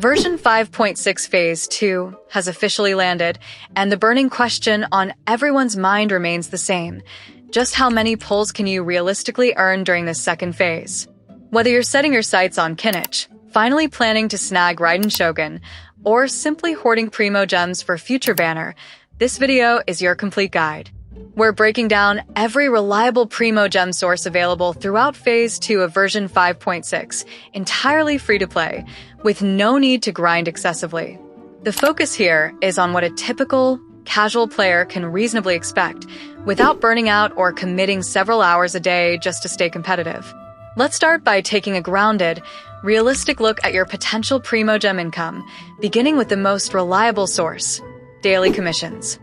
Version 5.6 Phase 2 has officially landed, and the burning question on everyone's mind remains the same. Just how many pulls can you realistically earn during this second phase? Whether you're setting your sights on Kinich, finally planning to snag Raiden Shogun, or simply hoarding Primogems for future banner, this video is your complete guide. We're breaking down every reliable Primogem source available throughout Phase 2 of version 5.6, entirely free to play, with no need to grind excessively. The focus here is on what a typical, casual player can reasonably expect, without burning out or committing several hours a day just to stay competitive. Let's start by taking a grounded, realistic look at your potential Primogem income, beginning with the most reliable source: daily commissions.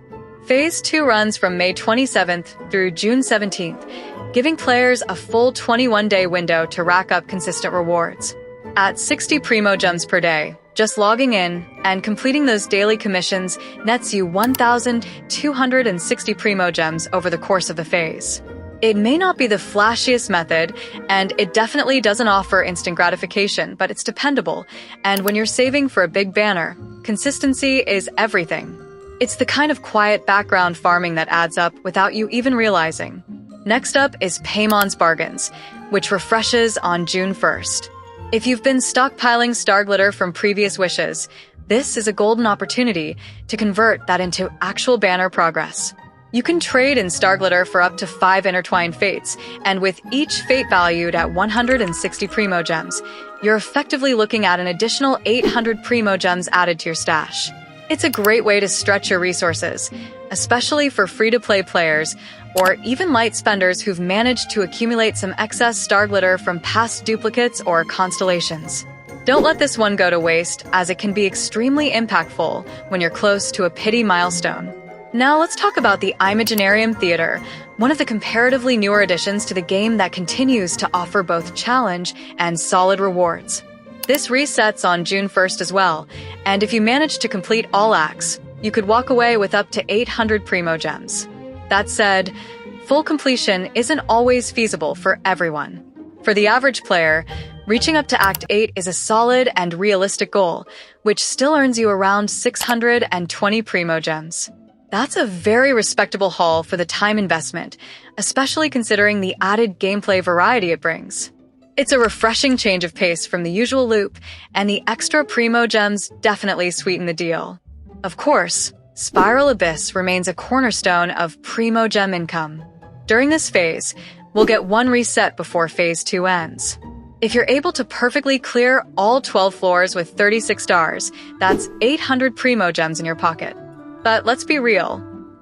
Phase 2 runs from May 27th through June 17th, giving players a full 21-day window to rack up consistent rewards. At 60 Primogems per day, just logging in and completing those daily commissions nets you 1,260 Primogems over the course of the phase. It may not be the flashiest method, and it definitely doesn't offer instant gratification, but it's dependable, and when you're saving for a big banner, consistency is everything. It's the kind of quiet background farming that adds up without you even realizing. Next up is Paymon's Bargains, which refreshes on June 1st. If you've been stockpiling star glitter from previous wishes, this is a golden opportunity to convert that into actual banner progress. You can trade in star glitter for up to 5 intertwined fates, and with each fate valued at 160 Primogems, you're effectively looking at an additional 800 Primogems added to your stash. It's a great way to stretch your resources, especially for free-to-play players or even light spenders who've managed to accumulate some excess star glitter from past duplicates or constellations. Don't let this one go to waste, as it can be extremely impactful when you're close to a pity milestone. Now let's talk about the Imaginarium Theater, one of the comparatively newer additions to the game that continues to offer both challenge and solid rewards. This resets on June 1st as well, and if you manage to complete all acts, you could walk away with up to 800 Primogems. That said, full completion isn't always feasible for everyone. For the average player, reaching up to Act 8 is a solid and realistic goal, which still earns you around 620 Primogems. That's a very respectable haul for the time investment, especially considering the added gameplay variety it brings. It's a refreshing change of pace from the usual loop, and the extra Primogems definitely sweeten the deal. Of course, Spiral Abyss remains a cornerstone of Primogem income. During this phase, we'll get one reset before Phase 2 ends. If you're able to perfectly clear all 12 floors with 36 stars, that's 800 Primogems in your pocket. But let's be real,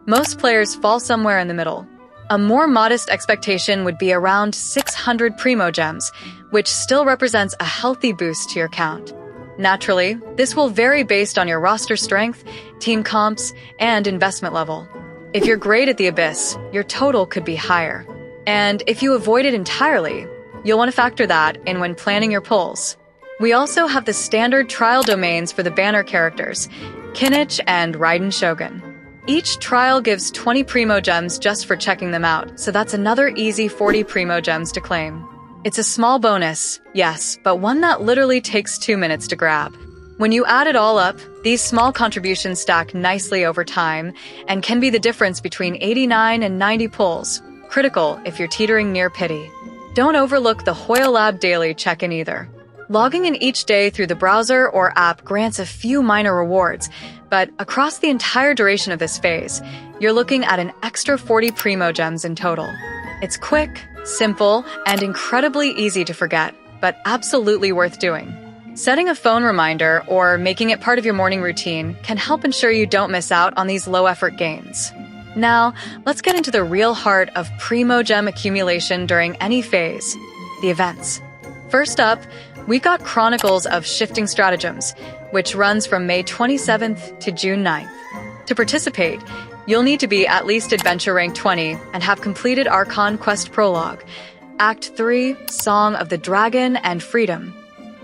most players fall somewhere in the middle. A more modest expectation would be around 600 Primogems, which still represents a healthy boost to your count. Naturally, this will vary based on your roster strength, team comps, and investment level. If you're great at the Abyss, your total could be higher. And if you avoid it entirely, you'll want to factor that in when planning your pulls. We also have the standard trial domains for the banner characters, Kinich and Raiden Shogun. Each trial gives 20 Primogems just for checking them out, so that's another easy 40 Primogems to claim. It's a small bonus, yes, but one that literally takes 2 minutes to grab. When you add it all up, these small contributions stack nicely over time and can be the difference between 89 and 90 pulls, critical if you're teetering near pity. Don't overlook the Hoyle Lab Daily check-in either. Logging in each day through the browser or app grants a few minor rewards, but across the entire duration of this phase, you're looking at an extra 40 Primogems in total. It's quick, simple, and incredibly easy to forget, but absolutely worth doing. Setting a phone reminder or making it part of your morning routine can help ensure you don't miss out on these low-effort gains. Now, let's get into the real heart of Primogem accumulation during any phase: the events. First up, we've got Chronicles of Shifting Stratagems, which runs from May 27th to June 9th. To participate, you'll need to be at least Adventure Rank 20 and have completed Archon Quest Prologue, Act 3, Song of the Dragon and Freedom.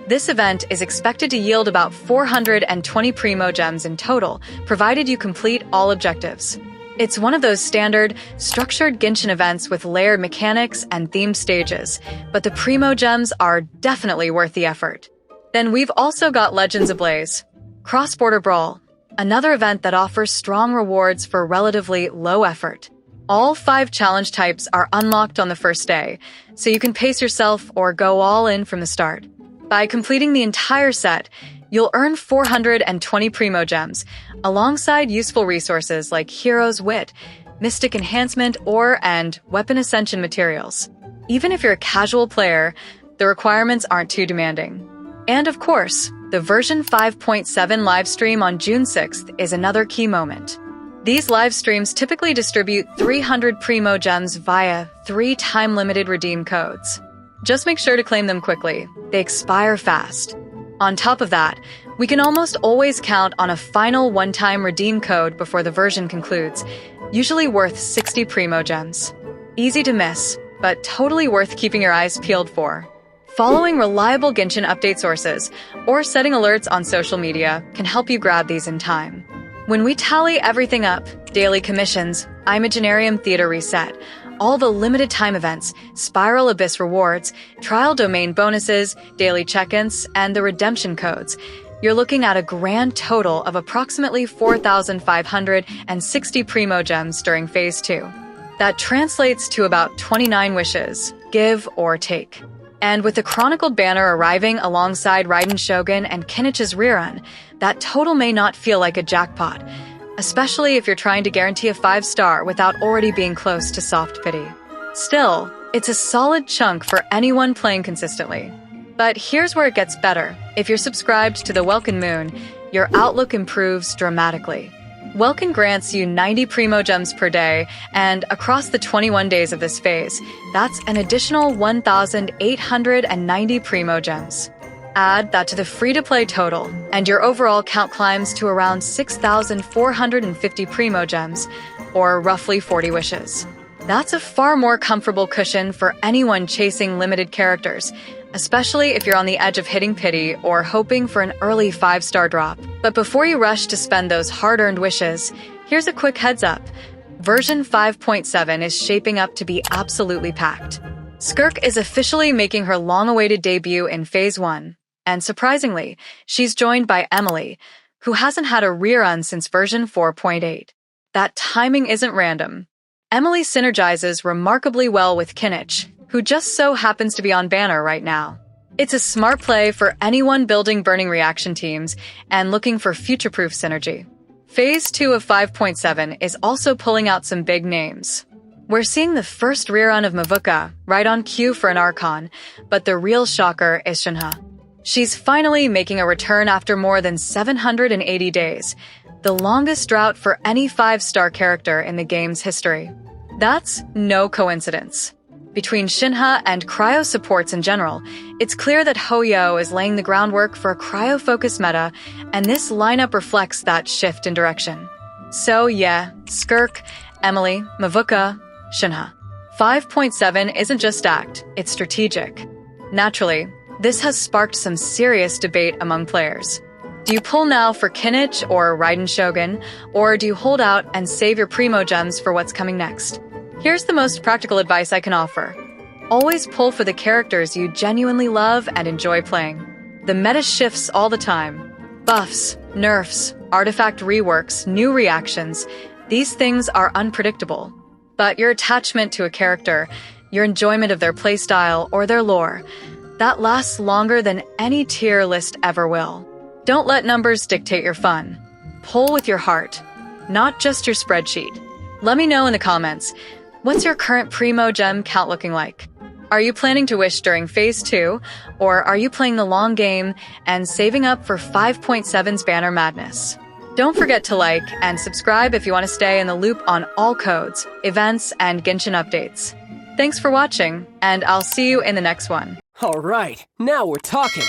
This event is expected to yield about 420 Primogems in total, provided you complete all objectives. It's one of those standard, structured Genshin events with layered mechanics and themed stages, but the Primogems are definitely worth the effort. Then we've also got Legends Ablaze, Cross-Border Brawl, another event that offers strong rewards for relatively low effort. All 5 challenge types are unlocked on the first day, so you can pace yourself or go all in from the start. By completing the entire set, you'll earn 420 Primogems, alongside useful resources like Hero's Wit, Mystic Enhancement, and Weapon Ascension materials. Even if you're a casual player, the requirements aren't too demanding. And of course, the version 5.7 livestream on June 6th is another key moment. These live streams typically distribute 300 Primogems via 3 time-limited redeem codes. Just make sure to claim them quickly. They expire fast. On top of that, we can almost always count on a final one-time redeem code before the version concludes, usually worth 60 Primogems. Easy to miss, but totally worth keeping your eyes peeled for. Following reliable Genshin update sources or setting alerts on social media can help you grab these in time. When we tally everything up, daily commissions, Imaginarium Theater reset, all the limited time events, Spiral Abyss rewards, trial domain bonuses, daily check-ins, and the redemption codes, you're looking at a grand total of approximately 4,560 Primogems during Phase 2. That translates to about 29 wishes, give or take. And with the Chronicled banner arriving alongside Raiden Shogun and Kinich's rerun, that total may not feel like a jackpot, especially if you're trying to guarantee a 5-star without already being close to soft pity. Still, it's a solid chunk for anyone playing consistently. But here's where it gets better. If you're subscribed to the Welkin Moon, your outlook improves dramatically. Welkin grants you 90 Primogems per day, and across the 21 days of this phase, that's an additional 1,890 Primogems. Add that to the free-to-play total, and your overall count climbs to around 6,450 Primogems, or roughly 40 wishes. That's a far more comfortable cushion for anyone chasing limited characters, especially if you're on the edge of hitting pity or hoping for an early 5-star drop. But before you rush to spend those hard-earned wishes, here's a quick heads up. Version 5.7 is shaping up to be absolutely packed. Skirk is officially making her long-awaited debut in Phase 1, and surprisingly, she's joined by Emily, who hasn't had a rerun since version 4.8. That timing isn't random. Emily synergizes remarkably well with Kinich, who just so happens to be on banner right now. It's a smart play for anyone building burning reaction teams and looking for future-proof synergy. Phase 2 of 5.7 is also pulling out some big names. We're seeing the first rerun of Mavuka, right on cue for an Archon, but the real shocker is Shenhe. She's finally making a return after more than 780 days, the longest drought for any 5-star character in the game's history. That's no coincidence. Between Shenhe and cryo supports in general, it's clear that Hoyo is laying the groundwork for a cryo-focused meta, and this lineup reflects that shift in direction. So yeah, Skirk, Emily, Mavuka, Shenhe. 5.7 isn't just stacked, it's strategic. Naturally, this has sparked some serious debate among players. Do you pull now for Kinich or Raiden Shogun, or do you hold out and save your Primogems for what's coming next? Here's the most practical advice I can offer. Always pull for the characters you genuinely love and enjoy playing. The meta shifts all the time. Buffs, nerfs, artifact reworks, new reactions, these things are unpredictable. But your attachment to a character, your enjoyment of their playstyle or their lore, that lasts longer than any tier list ever will. Don't let numbers dictate your fun. Pull with your heart, not just your spreadsheet. Let me know in the comments, what's your current Primogem count looking like? Are you planning to wish during Phase 2, or are you playing the long game and saving up for 5.7's banner madness? Don't forget to like and subscribe if you want to stay in the loop on all codes, events, and Genshin updates. Thanks for watching, and I'll see you in the next one. All right, now we're talking.